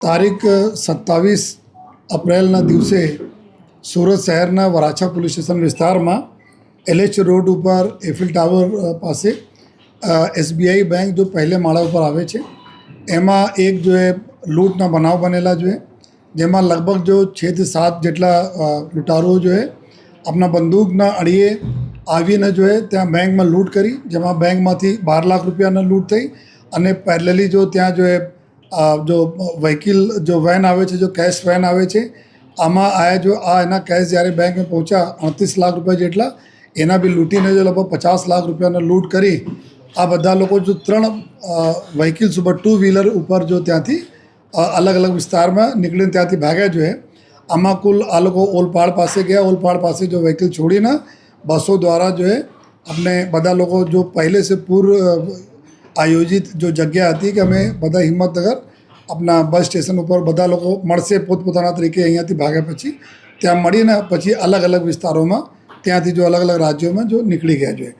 તારીખ 27 એપ્રિલના દિવસે સુરત શહેરના વરાછા પોલીસ સ્ટેશન વિસ્તારમાં LH રોડ ઉપર એફિલ ટાવર પાસે SBI બેંક જો પહેલે માળા ઉપર આવે છે એમાં એક જો એ લૂંટના બનાવ બનેલા જો જેમાં લગભગ જો 6 થી 7 જેટલા લૂંટારુઓ જો આપણા બંદૂકના અડીએ આવીને જો ત્યાં બેંકમાં લૂંટ કરી, જેમાં બેંકમાંથી 12 લાખ રૂપિયાના લૂંટ થઈ અને પેરેલલી જો ત્યાં જો વ્હીકલ જો વેન આવે છે, જો કેશ વેન આવે છે, આમાં આયા જો એના કેશ જ્યારે બેંકમાં પહોંચ્યા 38 લાખ રૂપિયા જેટલા એના બી લૂંટીને જો લગભગ 50 લાખ રૂપિયાનો લૂંટ કરી આ બધા લોકો જો 3 વ્હીકલ્સ ઉપર 2 વ્હીલર ઉપર જો ત્યાંથી અલગ અલગ વિસ્તારમાં નીકળીને ત્યાંથી ભાગ્યા જો આમાં કુલ આ લોકો ઓલપાડ પાસે ગયા, ઓલપાડ પાસે જો વ્હીકલ છોડીને બસો દ્વારા જો આપણે બધા લોકો જો પહેલે સે પૂર્વ આયોજિત જો જગ્યા હતી કે અમે બધા હિંમતનગર આપણા બસ સ્ટેશન ઉપર બધા લોકો મળશે પોતપોતાના તરીકે અહીંયાથી ભાગ્યા પછી ત્યાં મળીને પછી અલગ અલગ વિસ્તારોમાં ત્યાંથી જો અલગ અલગ રાજ્યોમાં જો નીકળી ગયા જોઈએ.